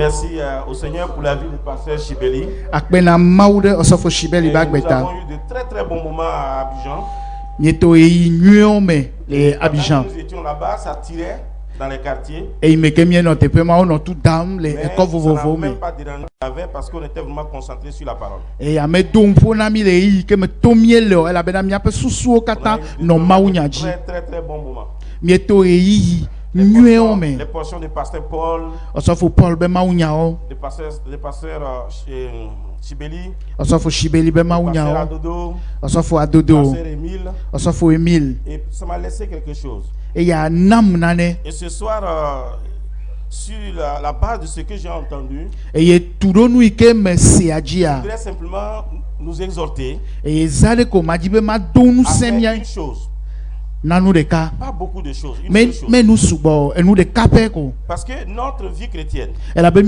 Merci au Seigneur pour la vie du pasteur Chibeli. Nous avons eu de très très bons moments à Abidjan. Nous étions là-bas, ça tirait dans les quartiers. Et il me Mais ça n'a même pas dérangé parce qu'on était vraiment concentré sur la parole. On a eu de très très très bons moments. Les portions de pasteur Paul, de pasteur Chibeli, pasteur Adodo, pasteur Émile. Et ça m'a laissé quelque chose. Et ce soir, sur la base de ce que j'ai entendu, je voudrais simplement nous exhorter à faire une chose. Pas beaucoup de choses. Parce que notre vie chrétienne, notre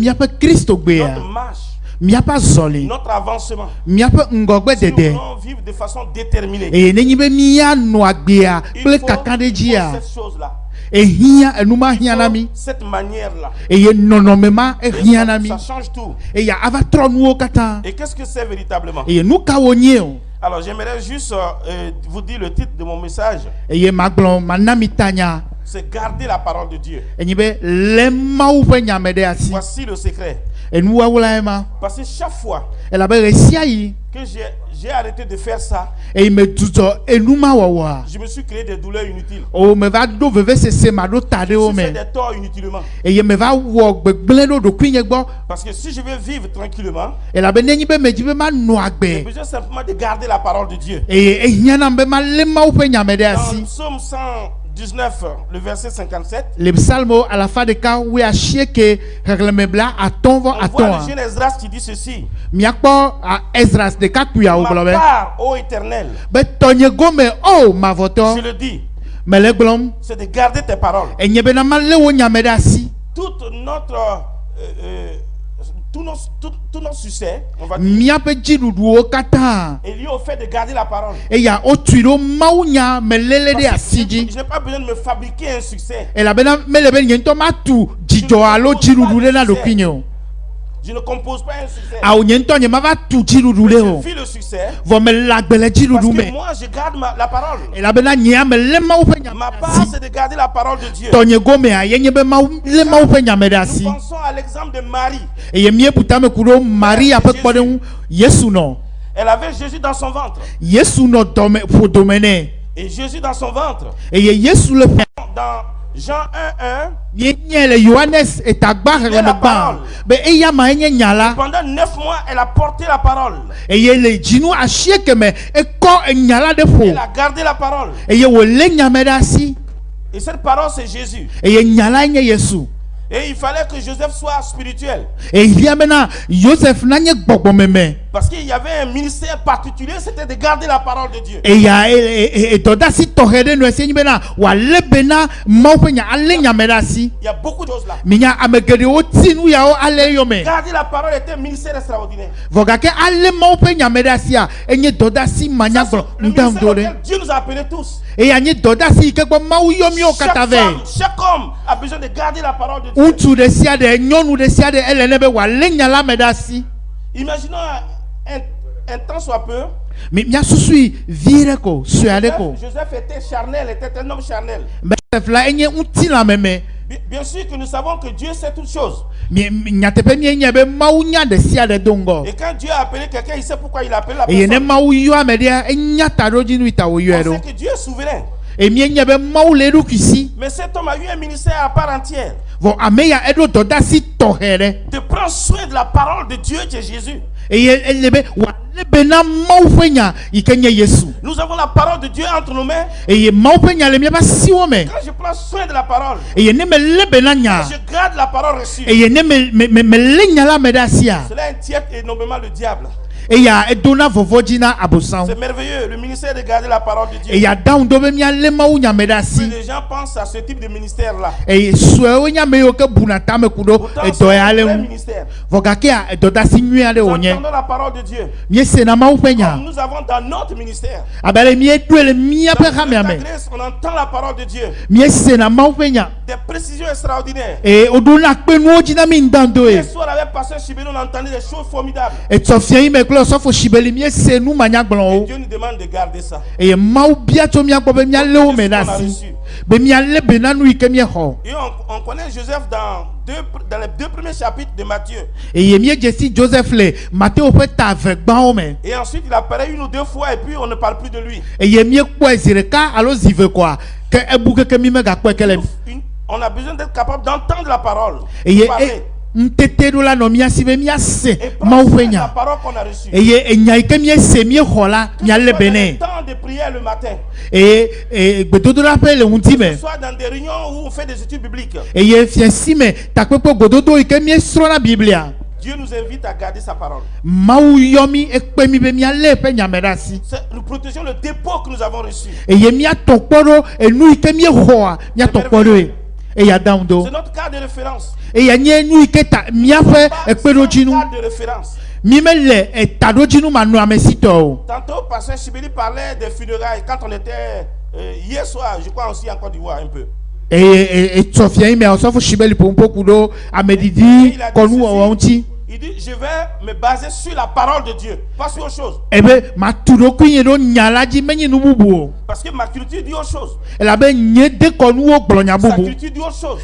marche, notre avancement, si nous voulons vivre de façon déterminée, il faut cette chose-là, cette manière-là. Ça change tout. Et qu'est-ce que c'est véritablement? Alors j'aimerais juste vous dire le titre de mon message. C'est garder la parole de Dieu. Voici le secret. Parce que chaque fois que j'ai arrêté de faire ça, je me suis créé des douleurs inutiles. Je fais des torts inutilement. Parce que si je veux vivre tranquillement, j'ai besoin simplement de garder la parole de Dieu. Dans Psaume 119, le verset 57, on voit le jeune Esdras qui dit ceci: ma part, ô Éternel, je le dis, c'est de garder tes paroles. Tous nos succès, on va dire, est lié au fait de garder la parole. Parce que je n'ai pas besoin de me fabriquer un succès. Je ne compose pas un succès. Je vis le succès parce que moi je garde la parole. Ma part, c'est de garder la parole de Dieu. Nous pensons à l'exemple de Marie. Elle avait Jésus dans son ventre. Et Jésus dans son ventre. Dans Jean 1:1, pendant 9 mois, elle a porté la parole. Elle a gardé la parole. Et cette parole, c'est Jésus. Et il fallait que Joseph soit spirituel. Parce qu'il y avait un ministère particulier, c'était de garder la parole de Dieu. Il y a beaucoup de choses là. Garder la parole était un ministère extraordinaire. Ça, c'est le ministère auquel Dieu nous a appelés tous. Chaque homme a besoin de garder la parole de Dieu. Imaginons un temps soit peu. Joseph était charnel, était un homme charnel. Bien sûr que nous savons que Dieu sait toutes choses. Et quand Dieu a appelé quelqu'un, il sait pourquoi il a appelé la personne. On sait que Dieu est souverain. Mais cet homme a eu un ministère à part entière. De prendre soin de la parole de Dieu qui est Jésus. Nous avons la parole de Dieu entre nos mains. Quand je prends soin de la parole, je garde la parole reçue. Cela inquiète énormément le diable. C'est merveilleux, le ministère de garder la parole de Dieu. Les gens pensent à ce type de ministère-là. Pourtant, c'est un vrai ministère. Nous entendons la parole de Dieu. Comme nous avons dans notre ministère. Dans la Grèce, on entend la parole de Dieu. Des précisions extraordinaires. Les soirs avec Pasteur Chibeli, on entendait des choses formidables. Et Dieu nous demande de garder ça. Et on connaît Joseph dans les deux premiers chapitres de Matthieu. Et ensuite il apparaît une ou deux fois et puis on ne parle plus de lui. On a besoin d'être capable d'entendre la parole. La parole qu'on a reçue. Temps de prière le matin. Soit dans des réunions où on fait des études bibliques. Dieu nous invite à garder sa parole. Nous protégeons le dépôt que nous avons reçu. C'est notre cas de référence. Tantôt, Pasteur Chibeli parlait des funérailles quand on était hier soir, je crois aussi en Côte d'Ivoire un peu. Il dit, je vais me baser sur la parole de Dieu, pas sur autre chose. Parce que ma culture dit autre chose. Sa culture dit autre chose.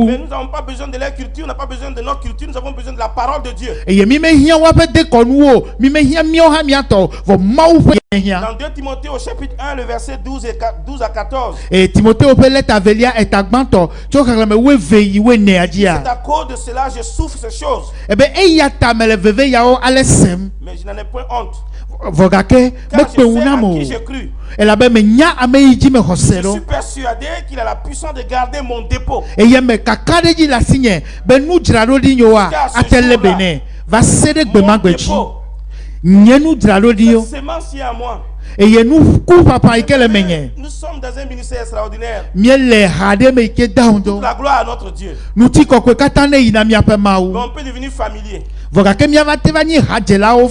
Mais nous n'avons pas besoin de leur culture, on n'a pas besoin de notre culture, nous avons besoin de la parole de Dieu. Dans 2 Timothée au chapitre 1, le verset 12 à 14. C'est à cause de cela je souffre ces choses. Mais je n'en ai point honte. Car je sais à qui j'ai cru. Je suis persuadé qu'il a la puissance de garder mon dépôt. Car ce jour-là, mon dépôt, c'est semencier à moi. Nous sommes dans un ministère extraordinaire. Toute la gloire à notre Dieu. Mais on peut devenir familier. Ce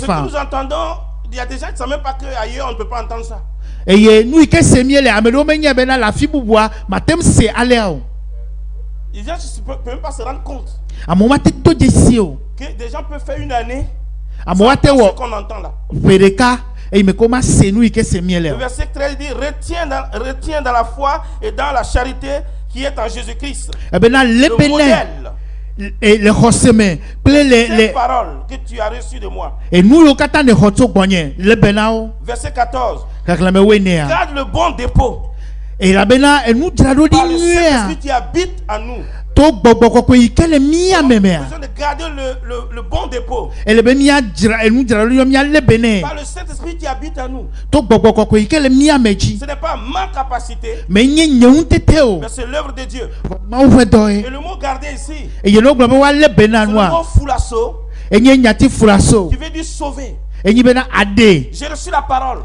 que nous entendons, il y a des gens qui ne savent même pas qu'ailleurs on ne peut pas entendre ça. Les gens ne peuvent même pas se rendre compte que des gens peuvent faire une année sans ce qu'on entend là. Le verset 13 dit retiens dans la foi et dans la charité qui est en Jésus-Christ. Le modèle. Les paroles que tu as reçues de moi. Verset 14. Garde le bon dépôt. Par le Saint-Esprit qui habite en nous. Nous avons besoin de garder le bon dépôt. Par le Saint-Esprit qui habite en nous. Ce n'est pas ma capacité, mais c'est l'œuvre de Dieu. Et le mot garder ici, c'est le mot foulasso, qui veut dire sauver. J'ai reçu la parole.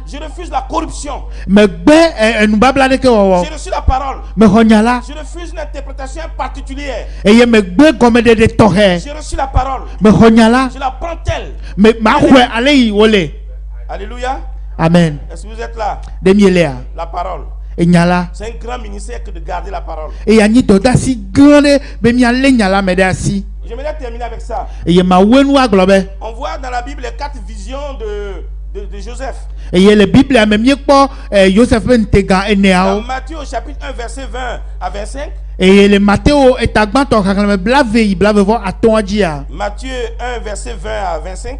Je refuse la corruption. J'ai reçu la parole. Je refuse une interprétation particulière. J'ai reçu la parole. Je la prends telle. Alléluia. Amen. Est-ce que vous êtes là? La parole. C'est un grand ministère que de garder la parole. J'aimerais terminer avec ça. On voit dans la Bible les 4 visions de Joseph. Dans Matthieu au chapitre 1 verset 20 à 25. Matthieu 1 verset 20 à 25.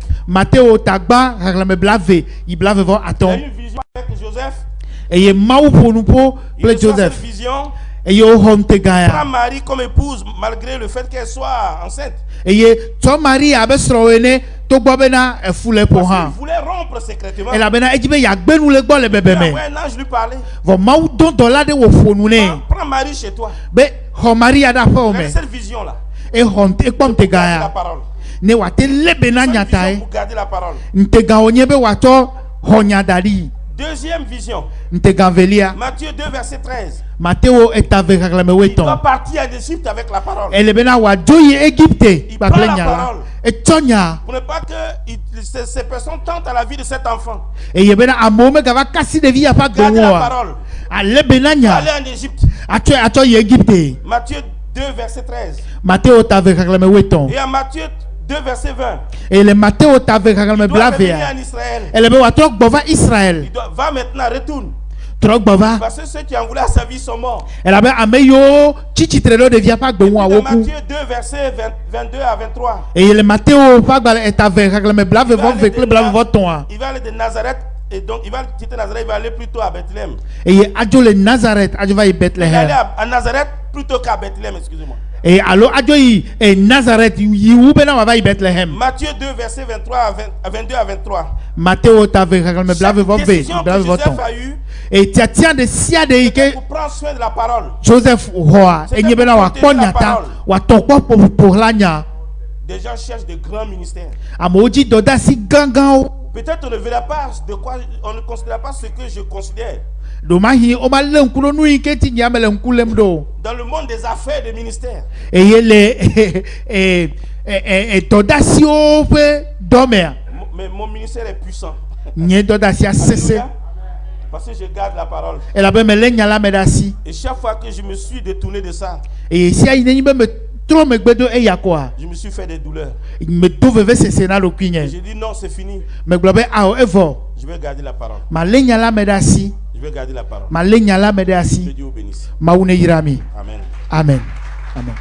Il y a une vision avec Joseph. Il reçoit cette vision. Prends Marie comme épouse malgré le fait qu'elle soit enceinte. Parce qu'il voulait rompre secrètement. Il envoie un ange lui parler. Prends Marie chez toi. Avec cette vision là. La parole. ne wate lebena nyata pour garder la parole. ntega onyebe wato honyadari. Deuxième vision. Matthieu 2 verset 13. Matteo est avec la Il doit partir en Égypte avec la parole. Elle est wa joyi Égypte. Il prend la parole. Et pour ne pas que ces personnes tentent à la vie de cet enfant. Et yebena amome gava kasi de vie a pas garder la parole. Aller en Égypte. Ato Égypte. Matthieu 2 verset 13. Matteo est avec la weton. Et en Matthieu 2 verset 20. Et le Matteo est avec la revenir en Israël. Elle est wa tok bova Israël. Il doit va maintenant retourne. Parce que ceux qui ont voulu sa vie sont morts. Elle avait ameyo chichitrelo devient pas de moi woku. Matthieu 2 verset 22 à 23. Et le Matteo est avec la blave avec le blave voton. Il va aller de Nazareth et donc il va quitter Nazareth, il va aller plutôt à Bethléem. Et adjo le Nazareth, adjo va à Bethléem. Il va aller à Nazareth plutôt qu'à Bethléem, excusez-moi. Et alors adjo et Nazareth you bena va à Bethléem. Matthieu 2 verset 23 à 22 à 23. Matteo est avec la blave voton. Et tiens de sia de que pour prendre soin de la parole. Joseph roi et nyebena wa konyata wa tokwa pour lanya. Des gens cherchent de grands ministères. Amoji dodasi gangan. Peut-être on ne verra pas de quoi, on ne considère pas ce que je considère. Dans le monde des affaires des ministères. Et mais mon ministère est puissant. Parce que je garde la parole. Et chaque fois que je me suis détourné de ça, je me suis fait des douleurs. J'ai dit non, c'est fini. Je vais garder la parole. Je vais garder la parole. Que Dieu vous bénisse. Amen. Amen. Amen. Amen.